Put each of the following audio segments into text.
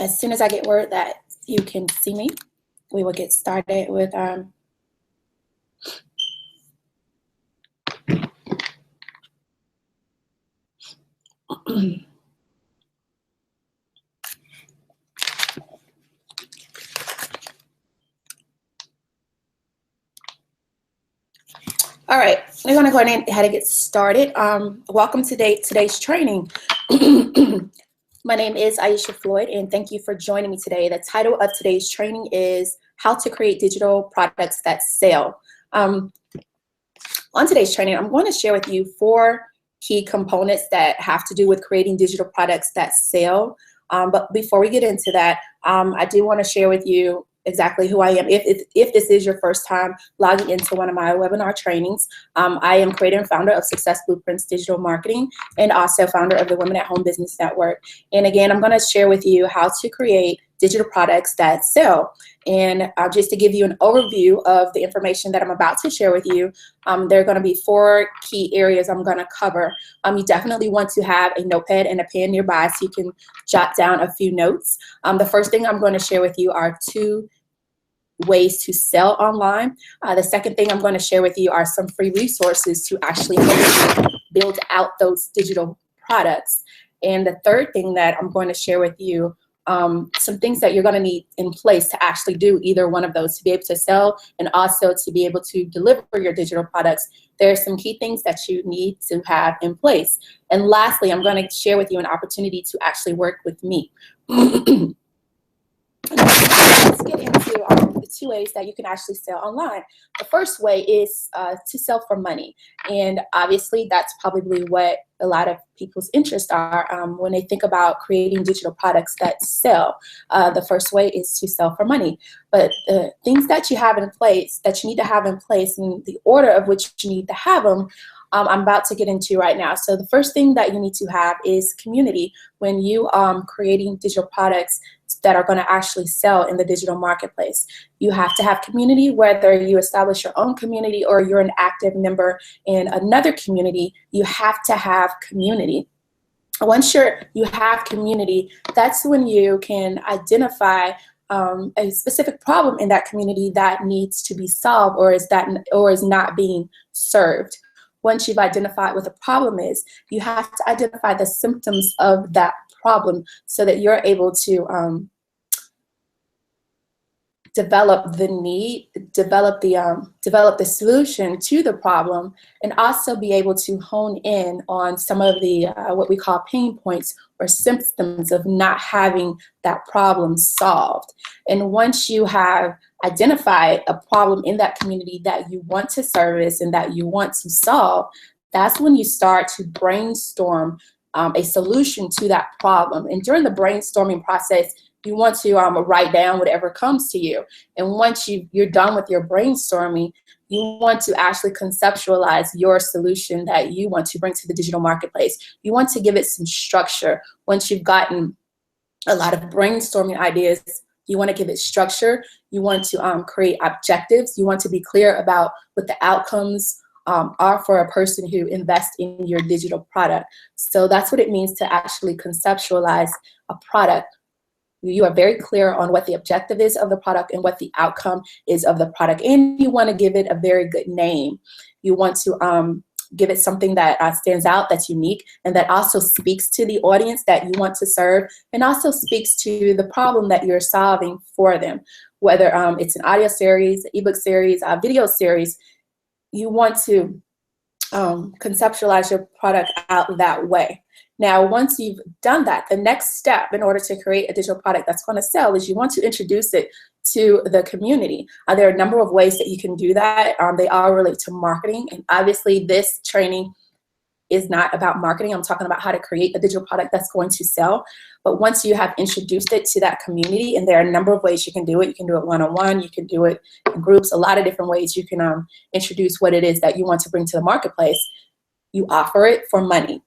As soon as I get word that you can see me, we will get started with all right, we're going to go ahead and get started. Welcome to today's training. My name is Aisha Floyd, and thank you for joining me today. The title of today's training is How to Create Digital Products That Sell. On today's training, I'm going to share with you 4 key components that have to do with creating digital products that sell. But before we get into that, I do want to share with you exactly who I am. If this is your first time logging into one of my webinar trainings, I am creator and founder of Success Blueprints Digital Marketing, and also founder of the Women at Home Business Network. And again, I'm going to share with you how to create digital products that sell. And just to give you an overview of the information that I'm about to share with you, there are going to be 4 key areas I'm going to cover. You definitely want to have a notepad and a pen nearby so you can jot down a few notes. The first thing I'm going to share with you are 2 ways to sell online. The second thing I'm going to share with you are some free resources to actually help you build out those digital products. And the third thing that I'm going to share with you, some things that you're going to need in place to actually do either one of those, to be able to sell and also to be able to deliver your digital products. There are some key things that you need to have in place. And lastly, I'm going to share with you an opportunity to actually work with me. Let's get into the 2 ways that you can actually sell online. The first way is to sell for money. And obviously, that's probably what a lot of people's interests are when they think about creating digital products that sell. The first way is to sell for money. But the things that you have in place, that you need to have in place, and the order of which you need to have them, I'm about to get into right now. So the first thing that you need to have is community. When you are creating digital products that are going to actually sell in the digital marketplace, you have to have community. Whether you establish your own community or you're an active member in another community, you have to have community. Once you have community, that's when you can identify a specific problem in that community that needs to be solved or is not being served. Once you've identified what the problem is, you have to identify the symptoms of that problem so that you're able to develop the solution to the problem, and also be able to hone in on some of the what we call pain points or symptoms of not having that problem solved. And once you have identified a problem in that community that you want to service and that you want to solve, that's when you start to brainstorm a solution to that problem. And during the brainstorming process, you want to write down whatever comes to you. And once you're done with your brainstorming, you want to actually conceptualize your solution that you want to bring to the digital marketplace. You want to give it some structure. Once you've gotten a lot of brainstorming ideas, you want to give it structure. You want to create objectives. You want to be clear about what the outcomes are for a person who invests in your digital product. So that's what it means to actually conceptualize a product. You are very clear on what the objective is of the product and what the outcome is of the product. And you want to give it a very good name. You want to give it something that stands out, that's unique, and that also speaks to the audience that you want to serve, and also speaks to the problem that you're solving for them. Whether it's an audio series, ebook series, a video series, you want to conceptualize your product out that way. Now, once you've done that, the next step in order to create a digital product that's going to sell is you want to introduce it to the community. There are a number of ways that you can do that. They all relate to marketing, and obviously this training is not about marketing. I'm talking about how to create a digital product that's going to sell. But once you have introduced it to that community, and there are a number of ways you can do it. You can do it one-on-one, you can do it in groups, a lot of different ways you can introduce what it is that you want to bring to the marketplace. You offer it for money.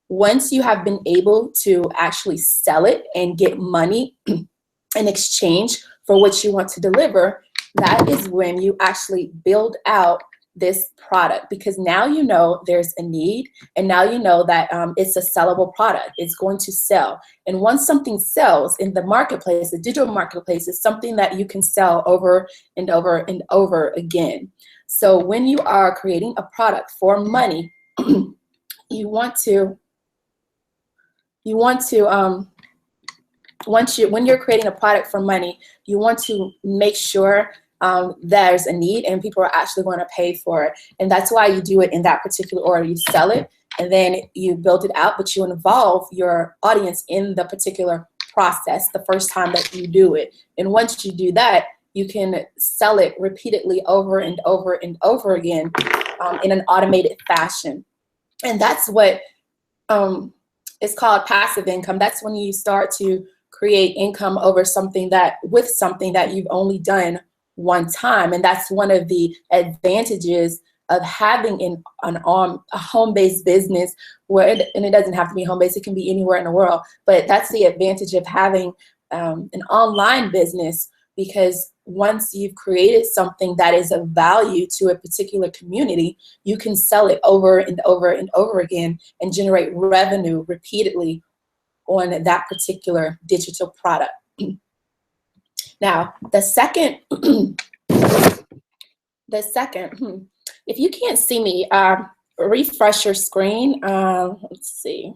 Once you have been able to actually sell it and get money in exchange for what you want to deliver, that is when you actually build out this product, because now you know there's a need, and now you know that it's a sellable product. It's going to sell. And once something sells in the marketplace, the digital marketplace is something that you can sell over and over and over again. So when you are creating a product for money, when you're creating a product for money, you want to make sure there's a need and people are actually going to pay for it. And that's why you do it in that particular order. You sell it and then you build it out, but you involve your audience in the particular process the first time that you do it. And once you do that, you can sell it repeatedly over and over and over again in an automated fashion. And that's what it's called passive income. That's when you start to create income over something that you've only done one time. And that's one of the advantages of having a home-based business, and it doesn't have to be home-based, it can be anywhere in the world. But that's the advantage of having an online business, because once you've created something that is of value to a particular community, you can sell it over and over and over again and generate revenue repeatedly on that particular digital product. Now, the second, if you can't see me, refresh your screen. Let's see.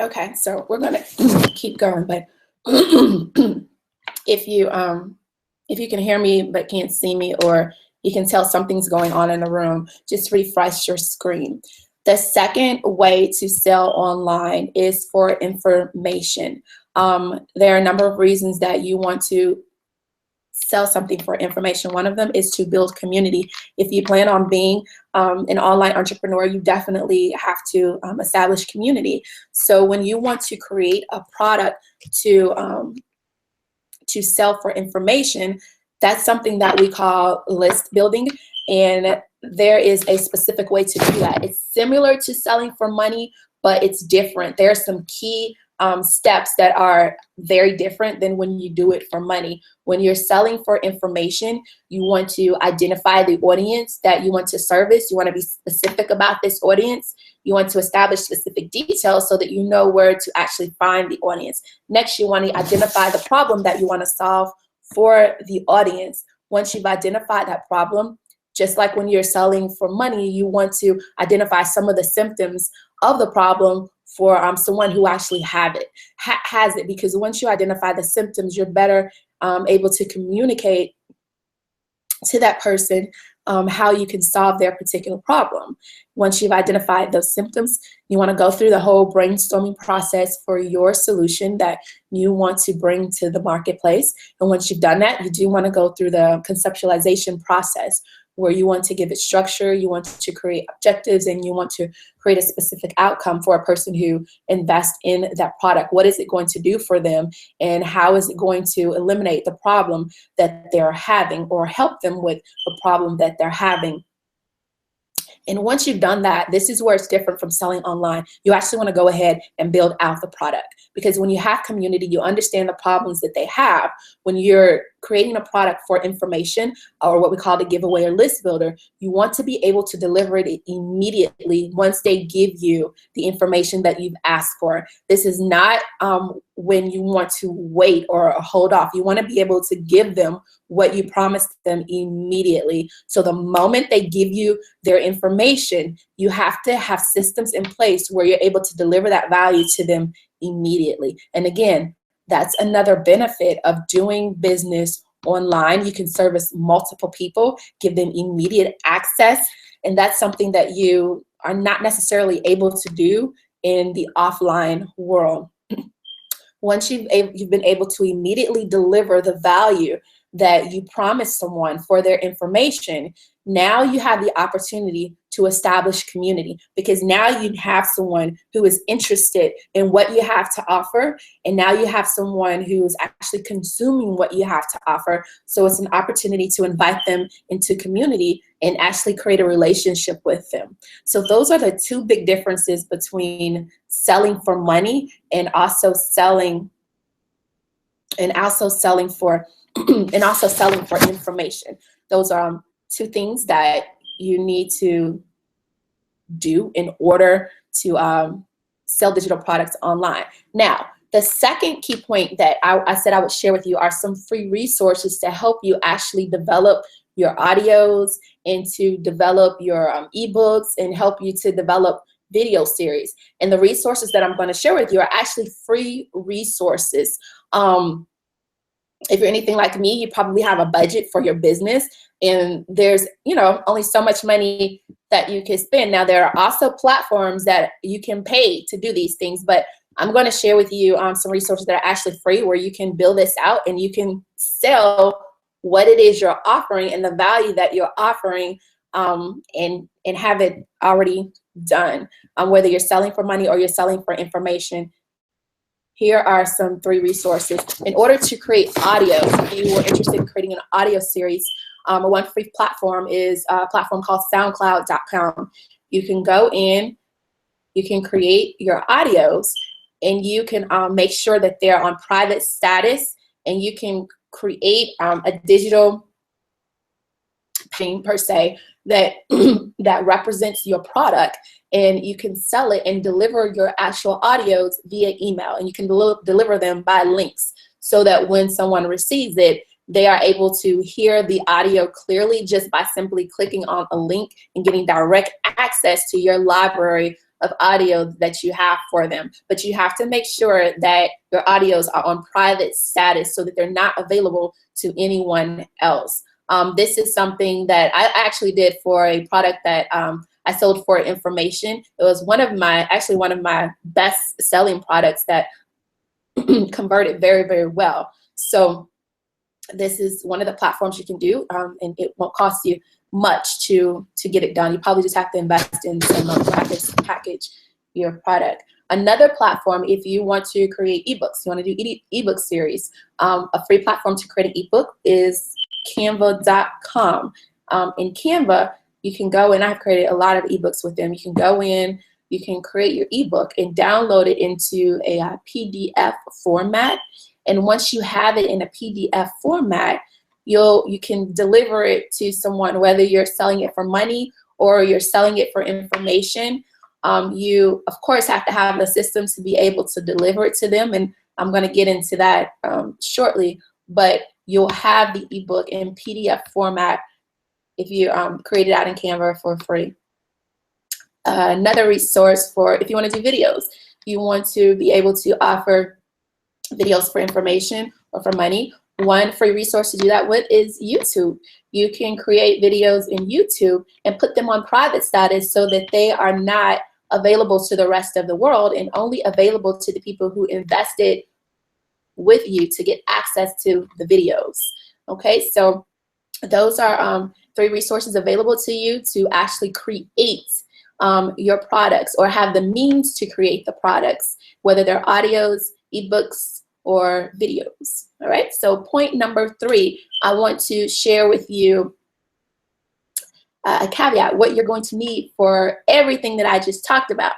Okay, so we're gonna keep going, but if you can hear me but can't see me, or you can tell something's going on in the room, just refresh your screen. The second way to sell online is for information. There are a number of reasons that you want to sell something for information. One of them is to build community. If you plan on being an online entrepreneur, you definitely have to establish community. So when you want to create a product to sell for information, that's something that we call list building. And there is a specific way to do that. It's similar to selling for money, but it's different. There are some key steps that are very different than when you do it for money. When you're selling for information, you want to identify the audience that you want to service. You want to be specific about this audience. You want to establish specific details so that you know where to actually find the audience. Next, you want to identify the problem that you want to solve for the audience. Once you've identified that problem, just like when you're selling for money, you want to identify some of the symptoms of the problem for someone who actually has it, because once you identify the symptoms, you're better able to communicate to that person how you can solve their particular problem. Once you've identified those symptoms, you want to go through the whole brainstorming process for your solution that you want to bring to the marketplace. And once you've done that, you do want to go through the conceptualization process, where you want to give it structure, you want to create objectives, and you want to create a specific outcome for a person who invests in that product. What is it going to do for them, and how is it going to eliminate the problem that they're having, or help them with the problem that they're having? And once you've done that, this is where it's different from selling online. You actually want to go ahead and build out the product, because when you have community, you understand the problems that they have. When you're creating a product for information, or what we call the giveaway or list builder, you want to be able to deliver it immediately once they give you the information that you've asked for. This is not when you want to wait or hold off. You want to be able to give them what you promised them immediately. So the moment they give you their information, you have to have systems in place where you're able to deliver that value to them immediately. And again, that's another benefit of doing business online. You can service multiple people, give them immediate access, and that's something that you are not necessarily able to do in the offline world. Once you've been able to immediately deliver the value that you promised someone for their information, now you have the opportunity to establish community, because now you have someone who is interested in what you have to offer, and now you have someone who is actually consuming what you have to offer. So it's an opportunity to invite them into community and actually create a relationship with them. So those are the two big differences between selling for money and also selling for and also selling for information. Those are two things that you need to do in order to sell digital products online. Now, the second key point that I said I would share with you are some free resources to help you actually develop your audios and to develop your ebooks and help you to develop video series. And the resources that I'm going to share with you are actually free resources. If you're anything like me, you probably have a budget for your business, and there's, only so much money that you can spend. Now, there are also platforms that you can pay to do these things, but I'm going to share with you some resources that are actually free, where you can build this out and you can sell what it is you're offering and the value that you're offering, and have it already done. Whether you're selling for money or you're selling for information, here are some free resources. In order to create audio, if you were interested in creating an audio series, one free platform is a platform called SoundCloud.com. You can go in, you can create your audios, and you can make sure that they're on private status, and you can create a digital thing per se that that represents your product, and you can sell it and deliver your actual audios via email, and you can deliver them by links, so that when someone receives it, they are able to hear the audio clearly just by simply clicking on a link and getting direct access to your library of audio that you have for them. But you have to make sure that your audios are on private status so that they're not available to anyone else. This is something that I actually did for a product that I sold for information. It was one of my best selling products that converted very, very well. So this is one of the platforms you can do, and it won't cost you much to get it done. You probably just have to invest in some graphics to package your product. Another platform, if you want to create ebooks, you want to do ebook series, a free platform to create an ebook is Canva.com. In Canva, you can go in. I've created a lot of ebooks with them. You can go in, you can create your ebook and download it into a PDF format. And once you have it in a PDF format, you can deliver it to someone, whether you're selling it for money or you're selling it for information. You, of course, have to have a system to be able to deliver it to them, and I'm going to get into that shortly. But you'll have the ebook in PDF format if you create it out in Canva for free. Another resource for if you want to do videos, you want to be able to offer videos for information or for money. One free resource to do that with is YouTube. You can create videos in YouTube and put them on private status so that they are not available to the rest of the world and only available to the people who invested with you to get access to the videos. Okay, so those are 3 resources available to you to actually create your products or have the means to create the products, whether they're audios, ebooks, or videos. All right, so point number 3, I want to share with you a caveat, what you're going to need for everything that I just talked about.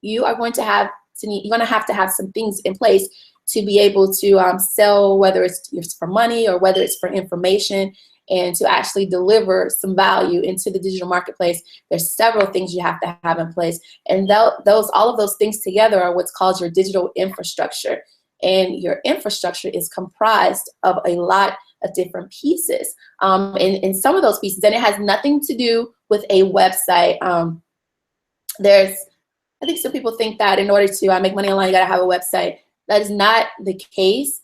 You are going to have to have some things in place to be able to sell, whether it's for money or whether it's for information, and to actually deliver some value into the digital marketplace. There's several things you have to have in place, and all of those things together are what's called your digital infrastructure. And your infrastructure is comprised of a lot of different pieces. And some of those pieces, and it has nothing to do with a website. I think some people think that in order to make money online, you gotta have a website. That is not the case.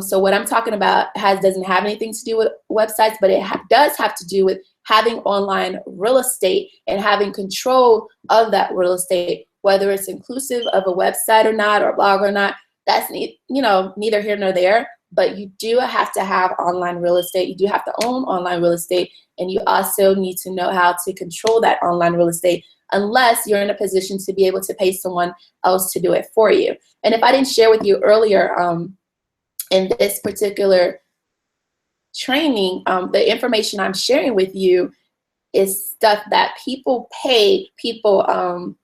So what I'm talking about doesn't have anything to do with websites, but it does have to do with having online real estate and having control of that real estate, whether it's inclusive of a website or not, or a blog or not. That's neither here nor there. But you do have to have online real estate. You do have to own online real estate, and you also need to know how to control that online real estate, unless you're in a position to be able to pay someone else to do it for you. And if I didn't share with you earlier, in this particular training, the information I'm sharing with you is stuff that people pay people to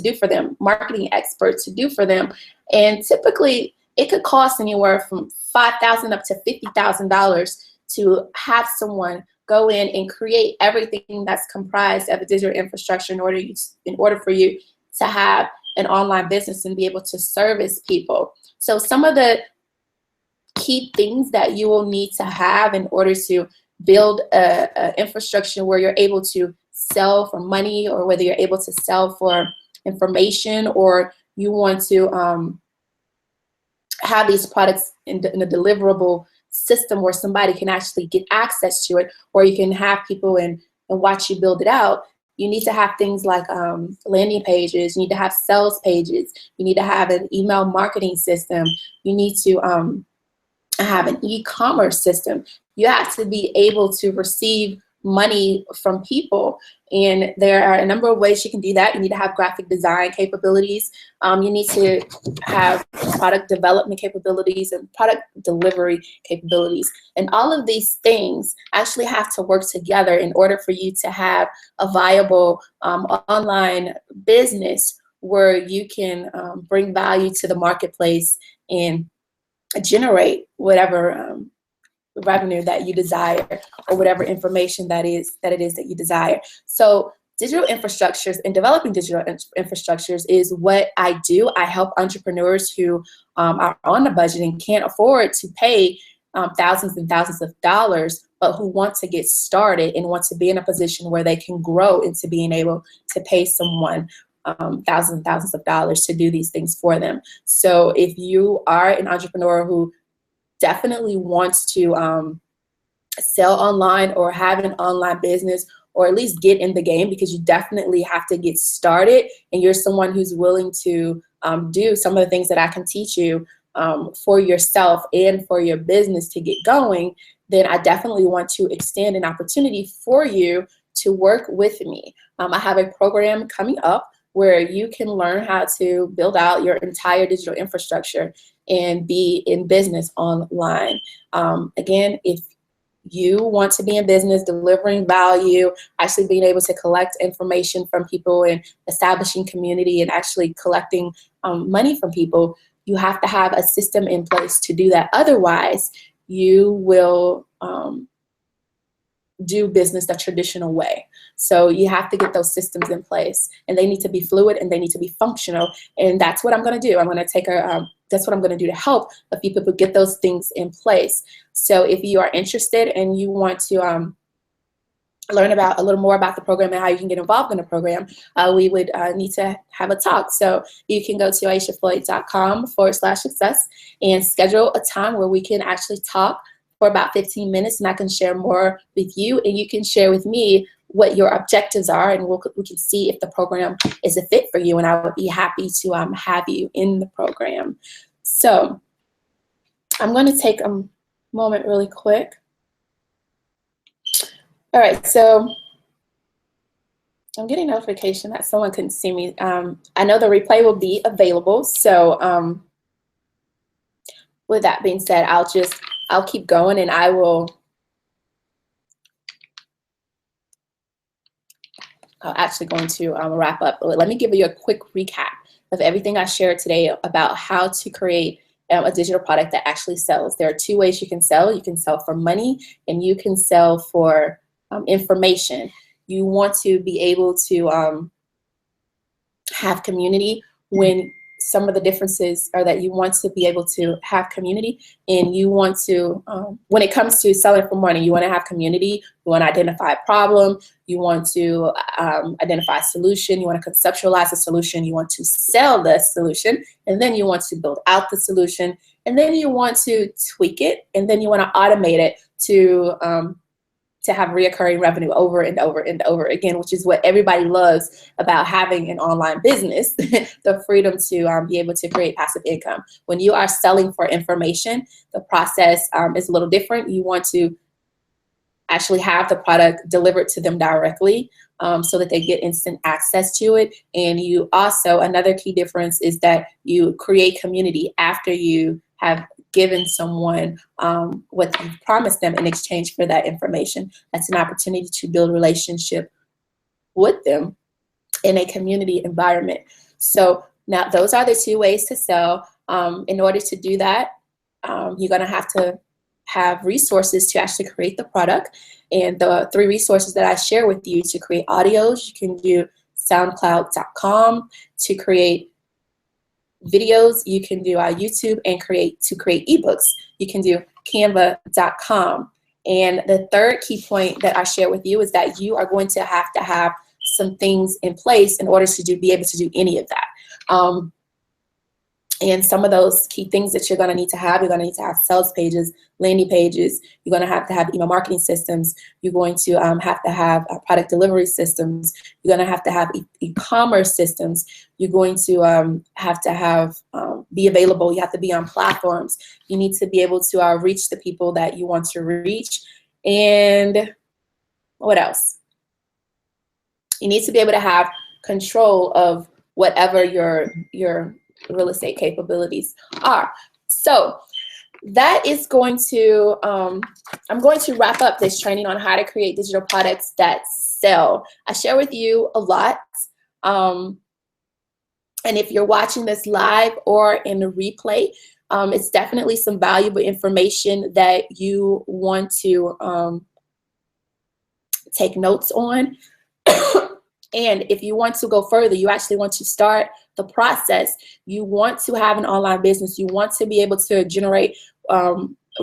do for them, marketing experts to do for them. And typically it could cost anywhere from $5,000 up to $50,000 to have someone go in and create everything that's comprised of a digital infrastructure in order for you to have an online business and be able to service people. So some of the key things that you will need to have in order to build a infrastructure where you're able to sell for money, or whether you're able to sell for information, or you want to have these products in a deliverable system where somebody can actually get access to it, or you can have people and watch you build it out. You need to have things like landing pages. You need to have sales pages. You need to have an email marketing system. You need to have an e-commerce system. You have to be able to receive money from people, and there are a number of ways you can do that. You need to have graphic design capabilities. You need to have product development capabilities and product delivery capabilities. And all of these things actually have to work together in order for you to have a viable online business where you can bring value to the marketplace and generate whatever revenue that you desire, or whatever information that it is that you desire. So digital infrastructures and developing digital infrastructures is what I do. I help entrepreneurs who are on a budget and can't afford to pay thousands and thousands of dollars, but who want to get started and want to be in a position where they can grow into being able to pay someone thousands and thousands of dollars to do these things for them. So if you are an entrepreneur who definitely wants to sell online or have an online business, or at least get in the game, because you definitely have to get started, and you're someone who's willing to do some of the things that I can teach you for yourself and for your business to get going, then I definitely want to extend an opportunity for you to work with me. I have a program coming up where you can learn how to build out your entire digital infrastructure and be in business online. Again, if you want to be in business, delivering value, actually being able to collect information from people and establishing community and actually collecting money from people, you have to have a system in place to do that. Otherwise, you will do business the traditional way. So you have to get those systems in place, and they need to be fluid and they need to be functional. And that's what I'm going to do. I'm going to take that's what I'm going to do to help a few people get those things in place. So if you are interested and you want to learn about a little more about the program and how you can get involved in the program, we would need to have a talk. So you can go to aishafloyd.com/success and schedule a time where we can actually talk for about 15 minutes, and I can share more with you, and you can share with me what your objectives are, and we can see if the program is a fit for you, and I would be happy to have you in the program. So I'm going to take a moment really quick. All right, so I'm getting notification that someone couldn't see me. I know the replay will be available, so with that being said, I'll keep going, and I'm actually going to wrap up. Let me give you a quick recap of everything I shared today about how to create a digital product that actually sells. There are two ways you can sell. You can sell for money, and you can sell for information. You want to be able to have community. When some of the differences are that you want to be able to have community, and you want to, when it comes to selling for money, you want to have community, you want to identify a problem, you want to identify a solution, you want to conceptualize a solution, you want to sell the solution, and then you want to build out the solution, and then you want to tweak it, and then you want to automate it to to have reoccurring revenue over and over and over again, which is what everybody loves about having an online business, the freedom to be able to create passive income. When you are selling for information, the process is a little different. You want to actually have the product delivered to them directly so that they get instant access to it. And you also, another key difference is that you create community after you have given someone what you've promised them in exchange for that information. That's an opportunity to build a relationship with them in a community environment. So now those are the two ways to sell. In order to do that, you're going to have resources to actually create the product. And the 3 resources that I share with you to create audios, you can do SoundCloud.com. To create videos, you can do YouTube, and to create ebooks, you can do Canva.com. And the third key point that I share with you is that you are going to have some things in place in order to be able to do any of that. And some of those key things that you're going to need to have, you're going to need to have sales pages, landing pages. You're going to have email marketing systems. You're going to have product delivery systems. You're going to have e-commerce systems. You're going to have be available. You have to be on platforms. You need to be able to reach the people that you want to reach. And what else? You need to be able to have control of whatever your real estate capabilities are. So that is going to, I'm going to wrap up this training on how to create digital products that sell. I share with you a lot. And if you're watching this live or in a replay, it's definitely some valuable information that you want to take notes on. And if you want to go further, you actually want to start the process. You want to have an online business. You want to be able to generate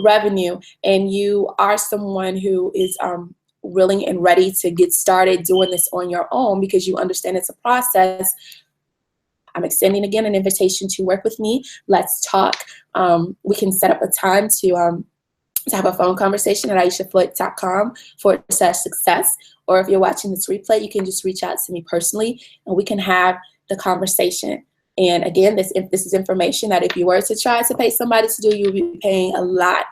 revenue, and you are someone who is willing and ready to get started doing this on your own because you understand it's a process. I'm extending again an invitation to work with me. Let's talk. We can set up a time to have a phone conversation at aishafloyd.com/success. Or if you're watching this replay, you can just reach out to me personally and we can have the conversation. And again, this is information that if you were to try to pay somebody to do, you'll be paying a lot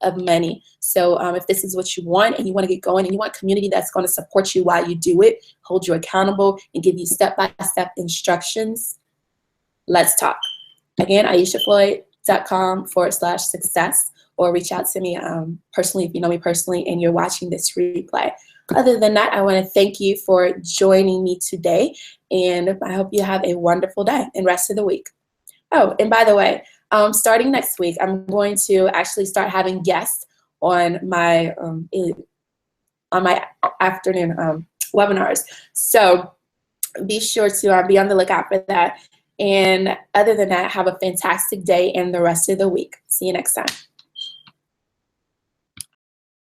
of money. So if this is what you want and you want to get going and you want community that's going to support you while you do it, hold you accountable, and give you step-by-step instructions, let's talk. Again, aishafloyd.com/success, or reach out to me personally if you know me personally and you're watching this replay. Other than that, I want to thank you for joining me today, and I hope you have a wonderful day and rest of the week. Oh, and by the way, starting next week, I'm going to actually start having guests on my afternoon webinars. So be sure to be on the lookout for that. And other than that, have a fantastic day and the rest of the week. See you next time.